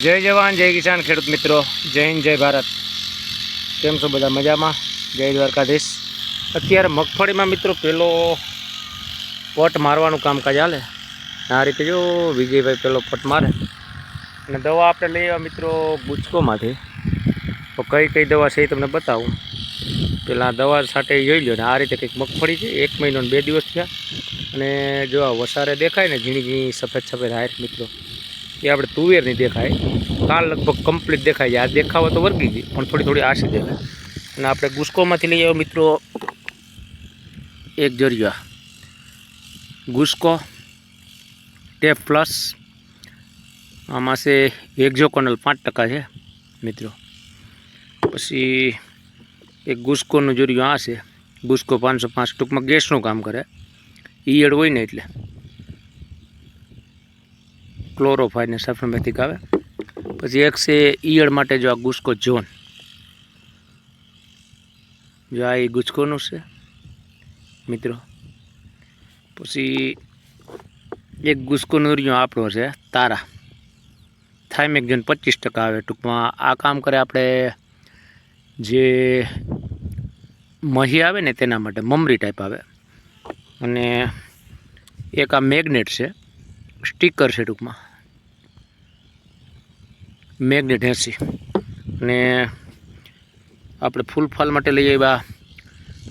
जय जवान जय किसान खेडूत मित्रों, जय हिंद जय भारत। केम छो बधा मजामां? जय द्वारकाधीश। अत्यारे मगफळीमां मित्रों पेलो पट मारवानुं कामकाज हाले। आ रीते जो विजयभाई पेलो पट मारे अने दवा आपणे लई आव्या मित्रों गुचकोमांथी। तो कई कई दवा छे तमने बतावुं। पेला दवा साटे जोई लो ने आ रीते कंईक मगफળી छे 1 महीनो ने 2 दिवस थया अने जो आ वसारे देखाय ने झीणी झीणी सफेद सफेद हार मित्रों ये આપણે તુવેરની દેખાય કાલ લગભગ કમ્પ્લીટ દેખાય છે। આ દેખાવો તો વર્ગી ગઈ પણ થોડી થોડી આશી દેખાય અને આપણે ગુસ્કોમાંથી લઈ આવ્યો મિત્રો એક જરિયો ગુસ્કો ટેપ પ્લસ આમાં છે એક્ઝોકોનલ 5% છે મિત્રો। પછી એક ગુસ્કોનો જરિયો આ છે ગુસ્કો 505 ટૂંકમાં ગેસનું કામ કરે ઈયળ હોય ને એટલે क्लोरोफाइन सल्फरमेथिक आवे। पछी एक से ईयळ माटे जो आ गुस्को जोन जो आ गुस्कोनुं छे मित्रों। पछी एक गुस्कोनो रियो आपणो छे तारा थाइमेक्जोन 25% आवे। टूंकमां आ काम करे आपणे जे मही आवे ने तेना माटे ममरी टाइप आवे। अने एक आ मेग्नेट छे स्टीकर है टूंकमां मैग्नेट 80 ने आपणे फूलफाल माटे लई आव्या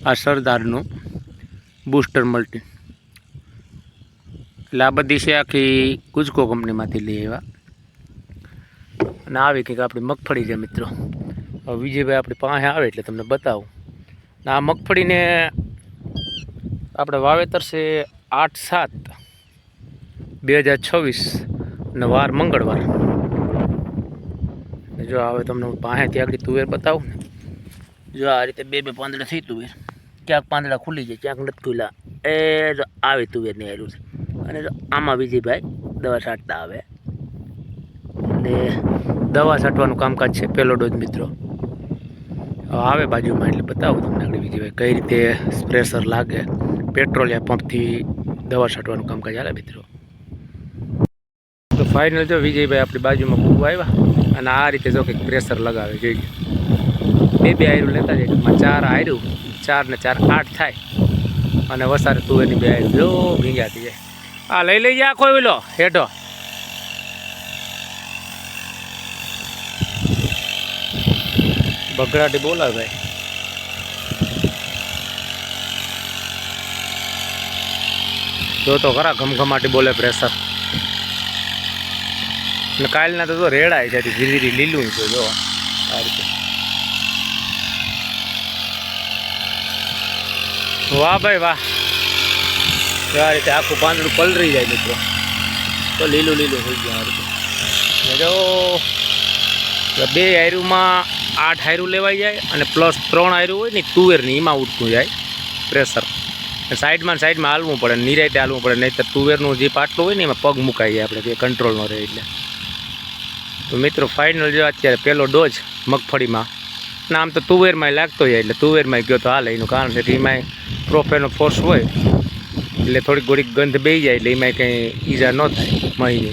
आ सरदारनुं बूस्टर मल्टी। એટલે આ બધી છે આખી ગુજકો કંપનીમાંથી લઈ આવ્યા અને આવી કંઈક આપણી મગફળી છે મિત્રો। હવે વિજયભાઈ આપણી પાસે આવે એટલે તમને બતાવું। આ મગફળીને આપણે વાવેતર છે 8/7/2026 અને વાર મંગળવાર। जो आवे तमने पासेथी आगळ तुवेर बतावुं ने जो आ रीते बे बे પાંદડા થઈ तुवेर क्यांक પાંદડા खुली जाय क्यांक नथी खुल्या ए जो आवी तुवेरनी आयरुं छे अने जो आमां विजयभाई दवा छांटता आवे એટલે દવા છાંટવાનું કામકાજ છે પહેલો ડોઝ મિત્રો। આવે બાજુમાં એટલે બતાવું તમને આગળ વિજયભાઈ કઈ રીતે સ્પ્રેશર લાગે પેટ્રોલિયા પંપથી દવા છાંટવાનું કામકાજ હાલે મિત્રો। तो फाइनल जो विजयभाई अपनी बाजू में खूब आया और आ रीते जो कि प्रेशर लगावे जो बे आयरू लेता जाए 4 आयरू 4 ने 4 8 थाय अने वसारे तुवेरनी 2 आयरू जो भींजाती जाए। आ लई लई जा कोई बोलो हेठो बगड़ाटी बोला भाई जो तो खरा घमघमाटी बोले प्रेशर कालना तो रेड़ा है धीरे धीरे लीलू है जो आ रीते। वाह भाई वाह आ रीते आखू પાંદડું पलरी जाए मित्रों तो लीलू लीलू हो गया आ रीते। जो 2 आयरू में 8 आयरू लेवाई जाए और प्लस 3 आयरू हो तुवेरनी एमां उठतुं जाए प्रेशर। साइड में हालवुं पड़े निरायते हालवुं पड़े नहीं तो तुवेरनुं जे पाटલું હોય ને એમાં પગ મુકાઈ જાય આપણે કે કંટ્રોલ ન રહે એટલે। तो मित्रों फाइनल जो अत्यारे पहलो डोज मगफड़ी में आम तो तुवेर में लागतो है એટલે तुवेर में गयो तो हाल एनु कारण है कि एमां प्रोफेनो फोर्स होय એટલે थोड़ी गोड़ी गंध बेही जाए એટલે एमां कई ईजा न थाय महीनी।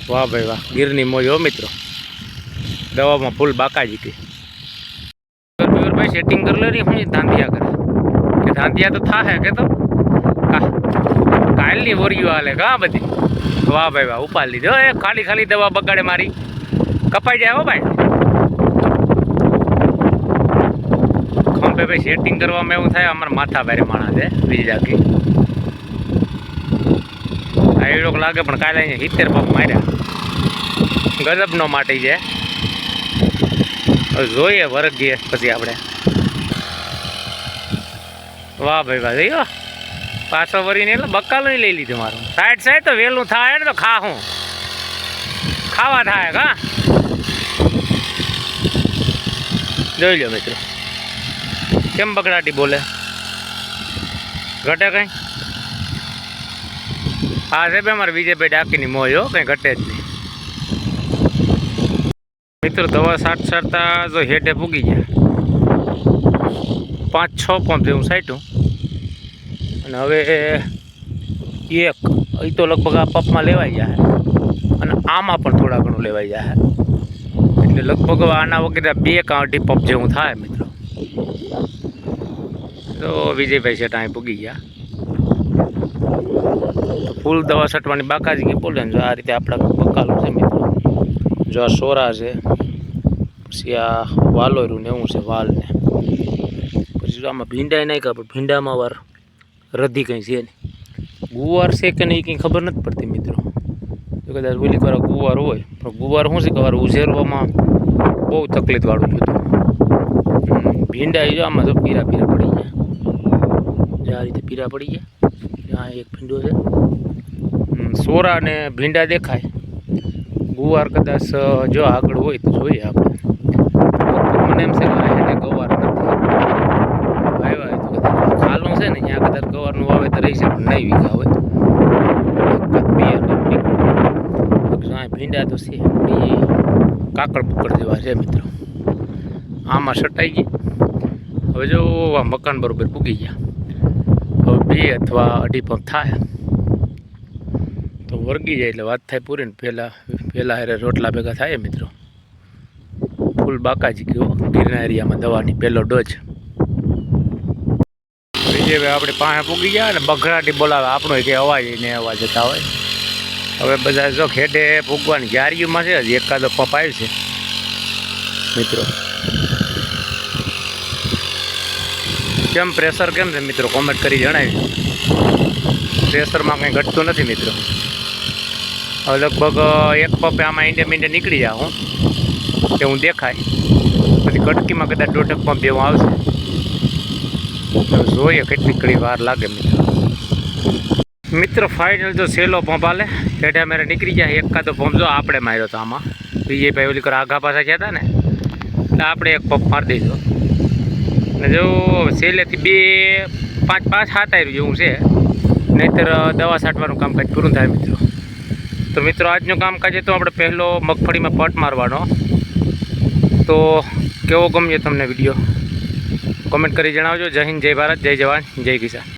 वाह भाई वाह गिरनी मोज हो मित्रों दवा में फूल बाकाजी की भाई सेटिंग कर ले रही हूँ धांधिया करे कि धांधिया तो था है के तो कालनी वोरियो हाले कहाँ बधी। वाह भाई वाह उपाड़ लीधो ए खाली खाली दवा बगाड़े मारी कपाई जाए हो भाई। खंभे भाई सेटिंग करवा में एवं थाय अमर माथा भारे माणस है बीजा की आ लोग लागे पण काले 70 पग मार्या गजब नो माटी है। जोईए वरगीए पछी आपणे। वाह भाई वाह देखो पाछो वरीने એટલે બકાલો લઈ લીધો મારો સાઈડ સાઈડ તો વેલું થાય ને તો ખાહું ખાવા થાય કા જોઈ લો મિત્રો કેમ બગડાટી બોલે ઘટે કઈ આ છે બે અમારે વિજયભાઈ ડાકીની મોજ હો કઈ ઘટે જ નહીં મિત્રો। દવા છાંટતા જો હેઠે પૂગી ગયા 5-6 પંપ જેવું સાઈટું અને હવે એક એ તો लगभग आ पप में लेवाई जाए। આમાં પણ થોડા ઘણું લેવાઈ જાય, એટલે લગભગ આના વગેરે 2 કે 2.5 પંપ જેવું થાય મિત્રો. તો વિજયભાઈ શેઠ અહીં પૂગી ગયા, તો ફૂલ દવા છટવાની બાકાજી કે બોલે ને. જો આ રીતે આપણા બકાલું છે મિત્રો. જો આ સોરા છે, પછી આ વાલોયરું ને એવું છે વાલ ને. પછી જો આમાં ભીંડા નાખ્યા, પણ ભીંડામાં વાર રધી કંઈ છે નહીં. ગુવાર છે કે નહીં કંઈ ખબર નથી પડતી મિત્રો. જો કદાચ ઓલી વાર ગુવાર હોય, પણ ગુવાર શું છે કે વાર ઉઝેરવામાં બહુ તકલીફવાળું જ હતું. ભીંડા જો આમાં તો પીરા પડી ગયા, જે આ રીતે પીરા પડી ગયા. આ એક ભીંડો છે, સોરા ને ભીંડા દેખાય. ગુવાર કદાચ જો આગળ હોય તો જોઈએ આપણે. મને એમ છે કે આ હેઠે ગવાર નથી આવ્યા, તો કદાચ ખાલું છે ને ત્યાં કદાચ ગવારનું વાવેતર રહી છે, પણ નહીં વીઘા હોય. ભીંડા તો છે, કાકડ પુકડ જેવા છે મિત્રો. આમાં સટાઈ ગઈ. હવે જો આ મકાન બરોબર પૂગી ગયા. હવે 2 અથવા 2.5 પંપ થાય તો વર્ગી જાય એટલે વાત થાય પૂરી ને. પહેલાં હારે રોટલા ભેગા થાય મિત્રો. ફૂલ બાકાજી ગયો ગીરના એરિયામાં દવાની પહેલો ડોઝ. વિજયભાઈ આપણે પાસે પૂગી ગયા ને બઘડાટી બોલાવે આપણો કે અવાજ ને અવાજ જતા હોય. હવે બધા જો ખેડે પૂગવાની જારીઓમાં છે, હજી એકાદો પંપ આવ્યો છે મિત્રો. કેમ પ્રેશર કેમ છે મિત્રો, કોમેન્ટ કરી જણાવી. પ્રેશરમાં કંઈ ઘટતું નથી મિત્રો. હવે લગભગ 1 પંપે આમાં ઈંડે નીકળી જાય હું એવું દેખાય. પછી કટકીમાં કદાચ 1.5 પંપ એવું આવશે. જોઈએ કેટલી ઘણી વાર લાગે મિત્રો. ફાઇનલ જો સેલો પંપ હાલે હેઠા મેરે નીકળી જાય. એકાદો પંપ જો આપણે માર્યો હતો આમાં. વિજયભાઈ ઓલી કર આઘા પાછા ગયા હતા ને, એટલે આપણે 1 પંપ મારી દઈશું. અને જો સેલેથી 2, 5, 7 આવ્યું જેવું છે, નહીંતર દવા છાંટવાનું કામકાજ પૂરું થાય મિત્રો. તો મિત્રો આજનું કામકાજ તો આપણે પહેલો મગફળીમાં પટ મારવાનો. તો કેવો ગમ્યો તમને વિડીયો કોમેન્ટ કરી જણાવજો. જય હિન્દ, જય ભારત, જય જવાન, જય કિસાન.